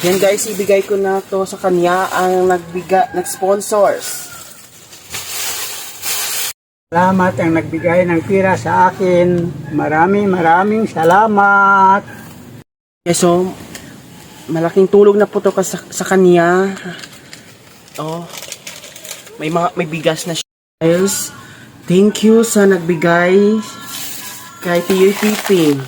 Yan guys, ibigay ko na to sa kanya ang nag-sponsors. Salamat ang nagbigay ng pira sa akin. Maraming salamat. Okay, so, malaking tulong na po to sa kanya. Oh, may bigas na siya. Guys, thank you sa nagbigay kay Tiyo Pipi.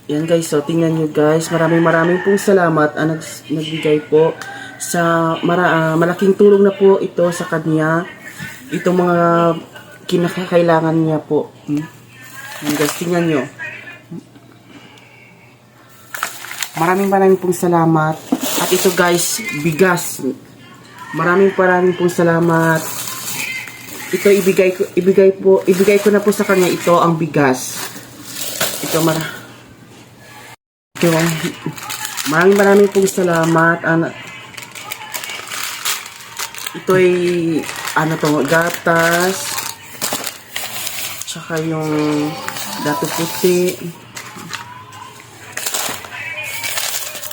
Yan guys, so tingnan nyo guys, maraming pong salamat ang nagbigay po sa malaking tulong na po ito sa kanya. Itong mga kinakailangan niya po. Yan guys, tingnan nyo. Maraming pong salamat. At ito guys, bigas. Maraming pong salamat. Ito ibigay ko na po sa kanya ito ang bigas. Ito maraming pong salamat. Ito ay gatas. Tsaka yung dato puti.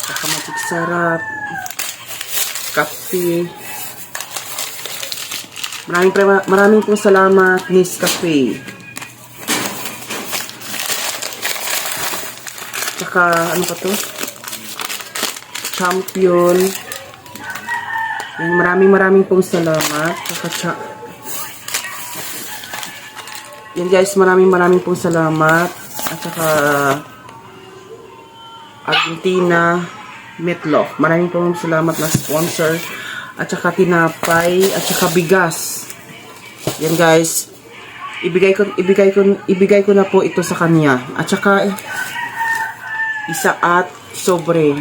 Tsaka matik sarap. Kape. Maraming pong salamat, Miss Cafe. Tsaka, ano pa to? Champion. Maraming pong salamat. Tsaka, yan guys, maraming pong salamat. At saka, Argentina Meatloaf. Maraming pong salamat na sponsor. At saka tinapay, at saka bigas. Yan guys. Ibigay ko na po ito sa kanya. At saka isa at sobre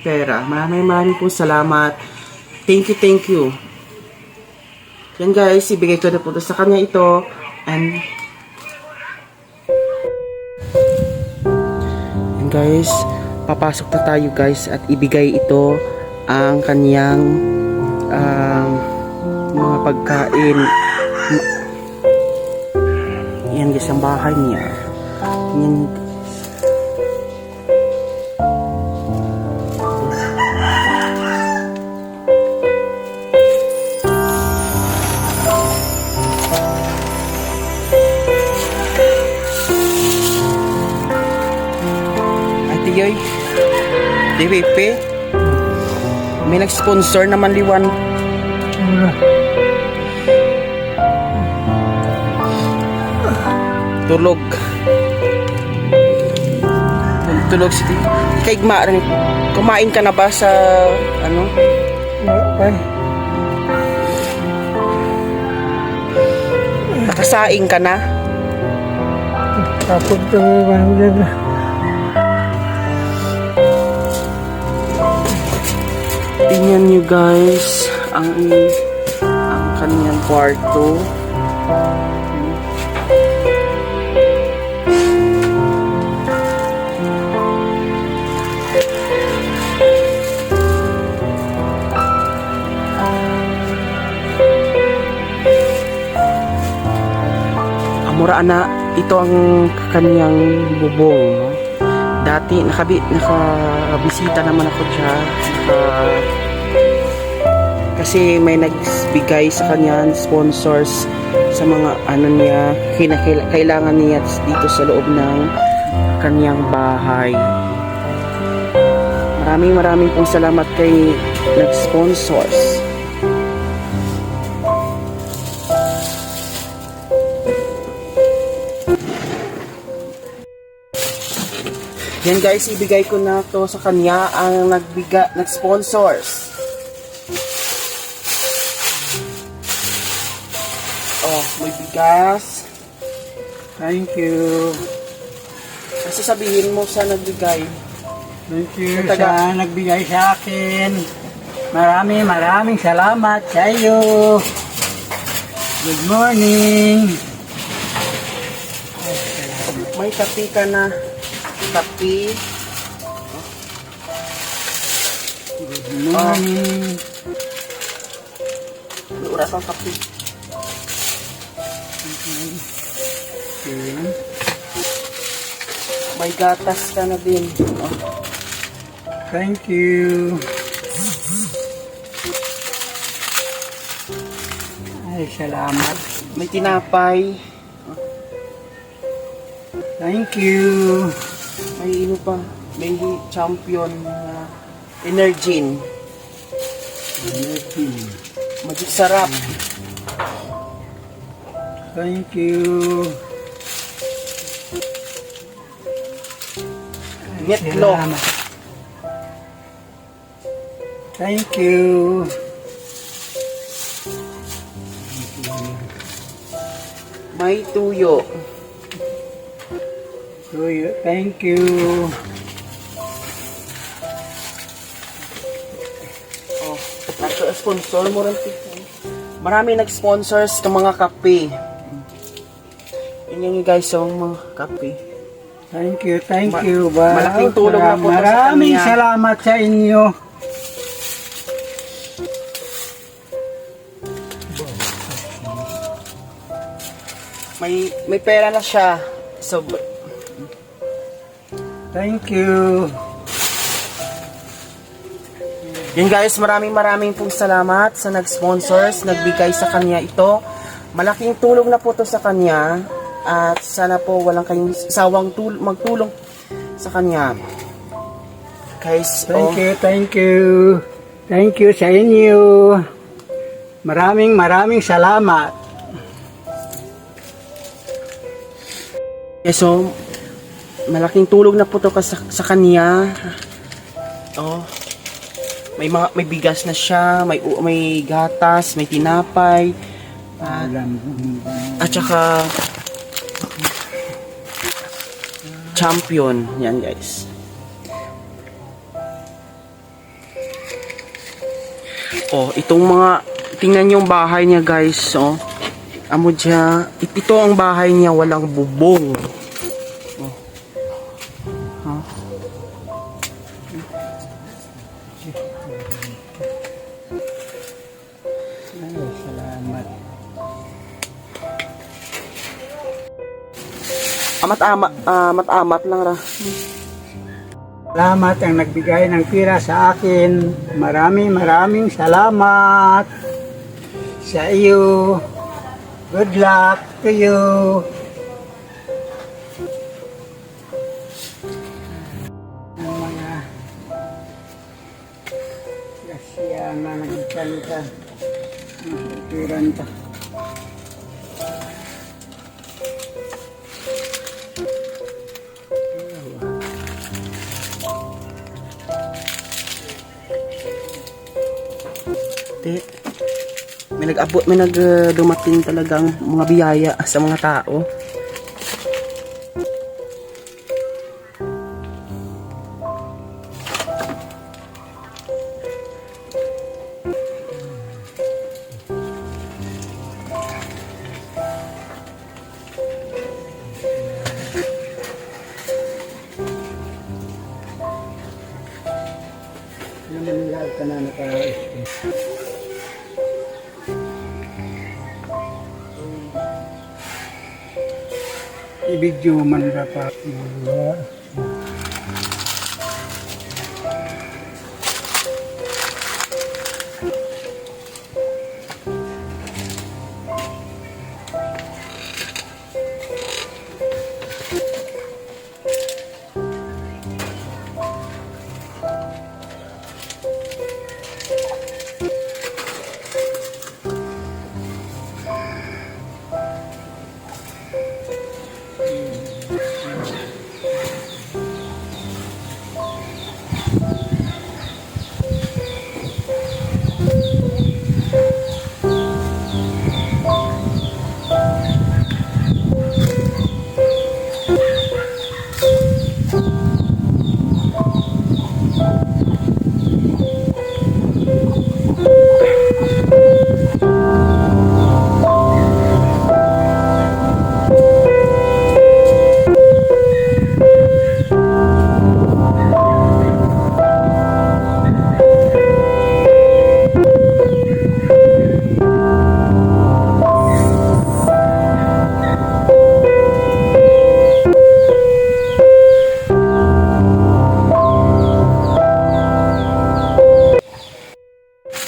pera. Maraming pong salamat. Thank you. Yan guys, ibigay ko na po ito sa kanya ito. And yan guys, papasok na tayo guys at ibigay ito ang kanyang mga pagkain. Yan guys ang bahay niya. Yan. Ate Yoy, DWP may nag-sponsor naman liwan. Tulog si Kaigma rin. Kumain ka na ba sa ano? Nakasaing ka na? Tapos ito na. Tingnan nyo guys ang kanyang kwarto. Amuraan na ito ang kanyang bubong, no? Dati nakabisita naman ako siya. Kasi may nagbigay sa kanya sponsors sa mga ano niya, kailangan niya dito sa loob ng kanyang bahay. Maraming pong salamat kay nag-sponsors. Yan guys, ibigay ko na to sa kanya ang nag-sponsors. Oh, may bigas. Thank you. Kasi sabihin mo sa nagbigay. Thank you sa nagbigay sa akin. Maraming salamat sa iyo. Good morning. May kape ka na. Kape. Good morning. Oras ang kape. Okay. May gatas ka na din. Oh. Thank you. Ay, salamat. May tinapay. Thank you. May ano pa. May champion na Energin. Magic sarap. Thank you. Netlo. Salamat. Thank you. May tuyo. Thank you. Oh, nag-sponsor mo rin. Marami nag-sponsors ng mga kape. Yun yung guys, yung mga kape. Thank you, thank Ma- you. malaking tulong na po to sa Maraming kanya. salamat sa inyo. May pera na siya. So, Thank you. yun guys, maraming pong salamat sa nag-sponsors, nagbigay sa kanya ito. Malaking tulong na po to sa kanya. At sana po walang kayong sawang magtulong sa kanya. Guys, Thank you, thank you. Thank you sa inyo. Maraming salamat. so, malaking tulong na po to sa kanya. Oh. May bigas na siya, may gatas, may tinapay. At saka champion. Yan guys. Oh, itong mga tingnan yung bahay niya guys. Oh. Amo dya. Ito ang bahay niya, walang bubong. Oh. Huh? Ay, salamat. Amat-amat lang ra. Salamat ang nagbigay ng pira sa akin. Maraming salamat sa iyo. Good luck to you. Ang mga kasya na nagsalita. Ang piran ta. May dumating talagang mga biyaya sa mga tao. Naman lahat ka na naka-isip. I-video man dapat.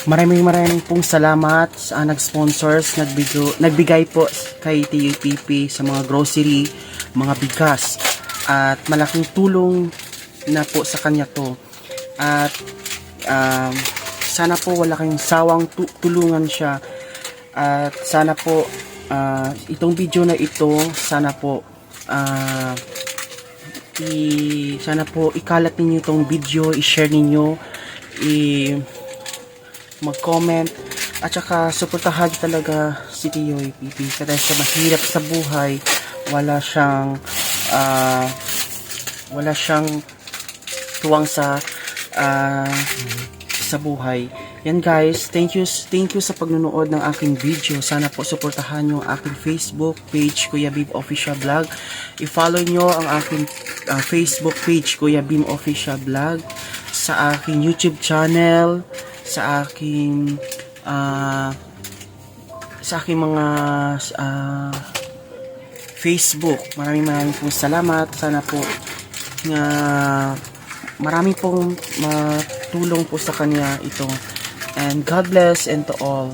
Maraming pong salamat sa nag-sponsors, nagbigay po kay TUPP sa mga grocery, mga bigas. At malaking tulong na po sa kanya to. At sana po wala kayong sawang tulungan siya. At sana po itong video na ito, sana po ikalat ninyo itong video, i-share ninyo, mag-comment, at saka suportahan talaga si TUPP kasi sa mahirap sa buhay, wala siyang tuwang sa buhay. Yan guys, thank you sa pagnunood ng aking video. Sana po suportahan nyo ang aking Facebook page, Kuya Bim Official Vlog. I-follow nyo ang aking Facebook page, Kuya Bim Official Vlog, sa aking YouTube channel, sa aking mga Facebook. Maraming pong salamat. Sana po na marami pong matulong po sa kanya ito. And God bless and to all.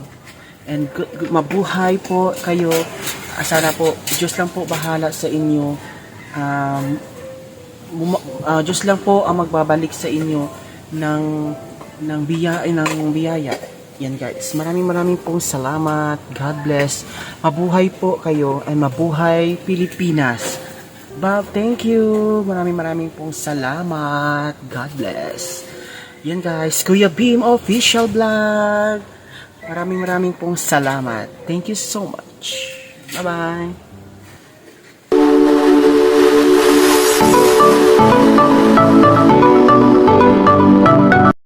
And mabuhay po kayo. Sana po Diyos lang po bahala sa inyo. Diyos lang po ang magbabalik sa inyo ng biyaya. Yan guys. Maraming pong salamat. God bless. Mabuhay po kayo ay mabuhay Pilipinas. Bob, thank you. Maraming pong salamat. God bless. Yan guys. Kuya Bim Official Vlog. Maraming pong salamat. Thank you so much. Bye-bye.